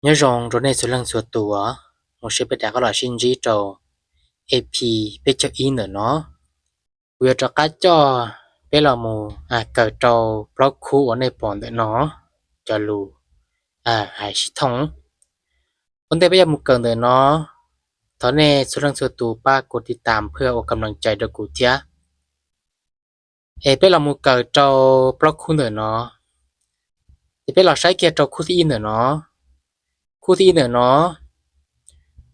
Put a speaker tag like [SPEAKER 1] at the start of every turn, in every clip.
[SPEAKER 1] nhớ rằng rồi này số lần số tuổi một số bây giờ có loại sinh trí trâu AP bây giờ in ở nó vừa cho cá cho bây là mù cờ trâu block khu ở này bọn để nó cho lù hải sĩ thông vấn đề bây giờ một cần để nó thế này số lần số tuổi baกดติดตามเพื่อออกกำลังใจด้วยกูเจ้าbây là một cờ trâu block khu để nó thì bây là sai kia trâu khu in ở nó khu in ở nó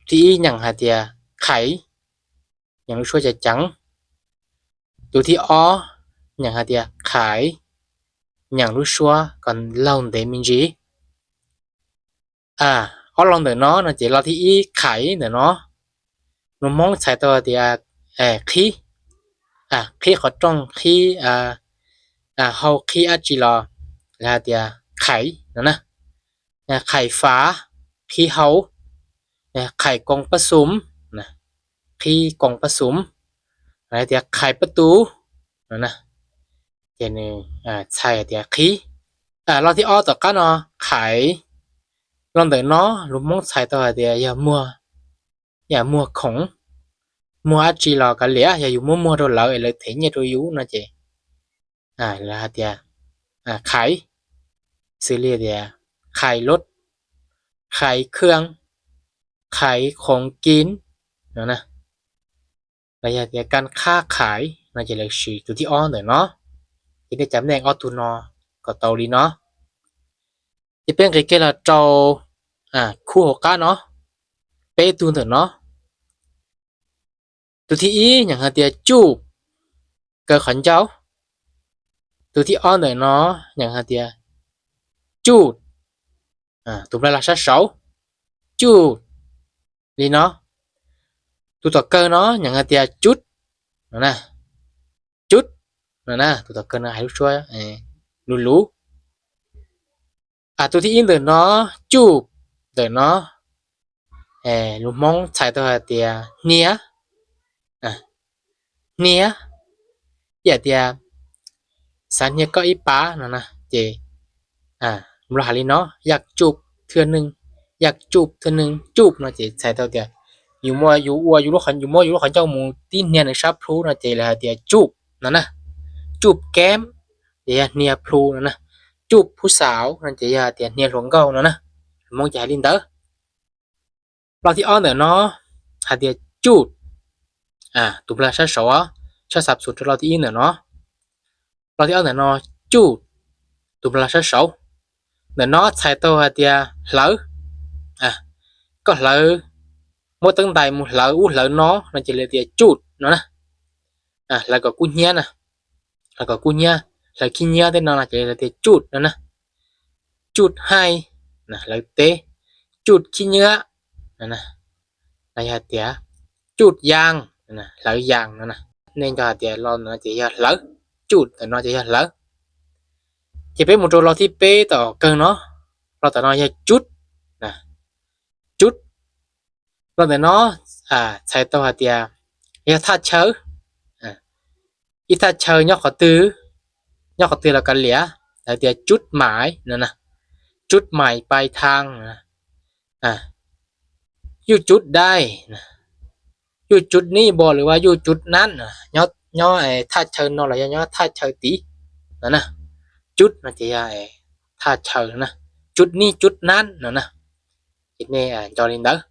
[SPEAKER 1] thì nhận hạt tiền khải nhận lúcช่วยจังตัวที่อ้ออย่างฮะเดียขายอย่างรู้ชัวก่อนเล่าเดมินจีอ้อลองเดี๋ยวเนาะนะเจ๊เราที่อีขายเดี๋ยวเนาะนุ่มมองใช้ตัวเดียขี้ขี้ขอจ้องขี้เฮาขี้อาจีรอแล้วเดียไข่นะไข่ฟ้าขี้เฮาไข่กองผสมนะขี้กองผสมอะไรเดียไข่ประตูนะเจนึงใช่เดียขี้เราที่อ้อต่อกันเนาะไข่ลองเดี๋ยวเนาะลุงมองใช้ตัวเดียอย่ามัวของมัวอาจีรอกันเหลียอย่าอยู่มัวๆโดนเราเลยเถียงอย่าโดนยุนะเจแล้วเดียไข่ซื้อเรียเดียไข่รถไข่เครื่องไข่ของกินนะระยะเดียการค้าขายน่าจะเรียกชื่อตัวที่อ้อเดี๋ยวเนาะที่ได้จำแนกอ้อตัวนอก็เตาลีเนาะที่เป็นเกล้าโจคู่หกก้าเนาะเป้ตัวเดี๋ยวเนาะตัวที่อีอย่างเดียจูบเกิดขันเจ้าตัวที่อ้อเดี๋ยวเนาะอย่างเดียจูดตัวแปลราชาเสาจูดลีเนาะตัวต่อเกินเนาะอย่างเดียจุดนะจุดนะตัวต่อเกินนะให้ลูกช่วยรู้ตัวที่อินเดี๋ยวเนาะจูบเดี๋ยวเนาะลูกมองใช้ตัวเดียเนี้ยเนี้ยอย่าเดียสัญญาก็อีป้านะเจมราลีเนาะอยากจูบเทือนหนึ่งอยากจูบเทือนหนึ่งจูบนะเจใช้ตัวเดียอยู่มัวอยู่อัวอยู่ลูกขันอยู่มัวอยู่ลูกขันเจ้าหมูตีเนียในชาพลูนะเจเลยเดียจูบนะจูบแก้มเดียเนียพลูนะจูบผู้สาวนั่นเจียเดียเนียหลวงเก่านะมองใจลินเตอร์เราที่อ้อนเดี๋ยวเนาะหาเดียจูดตุบลาชาสวะชาสับสุดเราที่อินเดี๋ยวเนาะเราที่อ้อนเดี๋ยวเนาะจูดตุบลาชาสวเดี๋ยวเนาะใช้ตัวหาเดียเหลอก็เหลอmỗi tầng đại một lỡ lỡ nó là chỉ là tia chút nó nè là có cú nhia nè là có cú nhia là khi nhia thế nào là chỉ là tia chút nó nè chút hai nè là té chút khi nhia nè là ya tia chút giang nè lỡ giang nó nè nên cho tia lo nó chỉ là lỡ chút thì nó chỉ là lỡ chỉ biết một chỗ lo thì pต่อ cơn nó loต่อnó là chút nè chút rồi để nóใช้ตัวเดียอย่าทัดเชออีทัดเชอยอขอตื้อยอขอตื้อแล้วกันเหลียแล้วเดียจุดหมายนั่นนะจุดหมายปลายทางนะอยู่จุดได้นะอยู่จุดนี้บ่หรือว่าอยู่จุดนั้นย่อไอ้ทัดเชอเนาะหรือย่อทัดเชอตีนั่นนะจุดนะจะย่าไอ้ทัดเชอนะจุดนี้จุดนั้นนั่นนะอีนี่จอรินเดอร์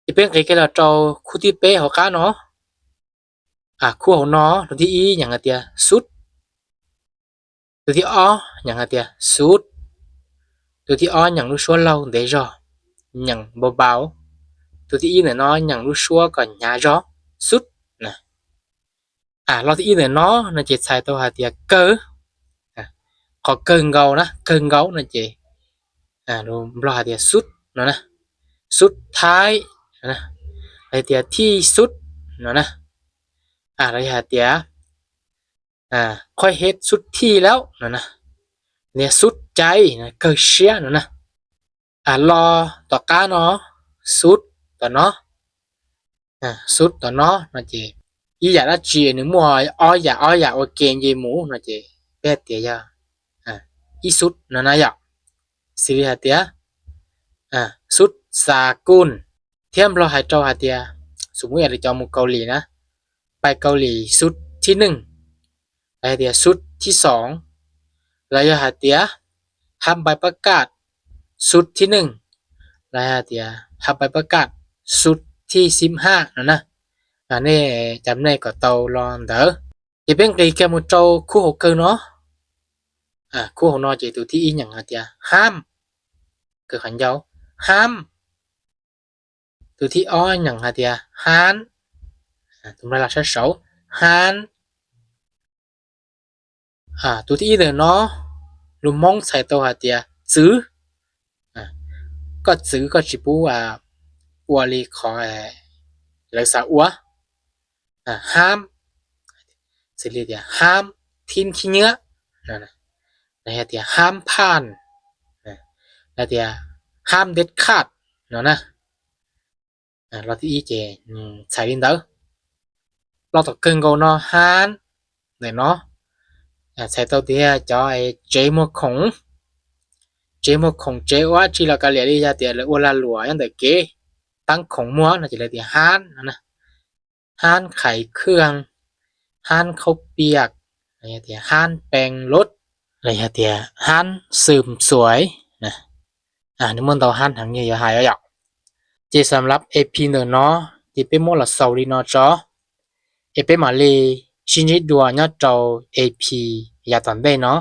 [SPEAKER 1] ที่เป็นcái là trò khu tí pê họ cá nó khu họ nó rồi thì y nhận tia sút rồi thì o nhận tia sút rồi thì o nhận lúc xua lâu để rồi nhận bầu báo rồi thì y này nó nhận lúc xua còn nhà gió sút nè lo thì y này nó chỉ xài tao hạt tia cơ có cơn gấu nè chị rồi lo hạt tia sút nó nè sút thái nèไอเดียที่สุดเนาะนะระยะเดียค่อยเฮ็ดสุดที่แล้วเนาะนะเนี่ยสุดใจนะเกิดเชียเนาะนะรอต่อก้าเนาะสุดต่อเนาะสุดต่อเนาะนะเจอีอยากละจีหนึ่งมัวอ้อยโอเคเยหมูนะเจเป็ดเดียอีสุดนะนะอยากสิริหะเดีย สุดสากุลเทียมเราหายเจ้าหาเตียสมมุติอยากจะจองมุกเกาหลีนะไปเกาหลีสุดที่หนึ่งแล้วเตียสุดที่สองแล้วอยาหาเตียทำใบประกาศสุดที่หนึ่งแล้วอยาเตียทำใบประกาศสุดที่15นะอันนี้จำได้ก็เตาลอนเด้อที่เป็นไกลแกมุเจ้าคู่หกเกินเนาะคู่ของนอเจตัวที่อีหยังหาเตียห้ามเกิดขันยาวห้ามตัวที่อ้อหยังหาเตียฮานtụi nó là số số han tụi tí giờ nó luôn mong xài tàu hạt tiền chữ có chữ có chỉ bù ua li khó là sao ua ham xử lý tiền ham thiên khí nhớ này tiền ham pan là tiền ham đứt khát nó nèเราที่อีเจใช้ดินเด้อเราต้องเกินกูเนาะฮันเนี่ยเนาะใช้ตัวเดียจอไอ้เจมของเจว่าที่เราการเรียนที่จะเดียเลยว่าละหลัวยังแต่เก๋ตั้งของมัวน่าจะเลยเดียฮันนะฮันไข่เครื่องฮันข้าวเปียกอะไรเดียฮันแปลงรถอะไรเดียฮันสืมสวยนะนี่มันต่อฮันทั้งเยอะหายแล้วchỉสำหรับ AP เนอะเนาะที่เป็นมลสาวดีเนาะจ้ะเอเป็นมาเลยชิ้นนี้ดัวเนาะจ้า AP อย่าตันได้เนาะ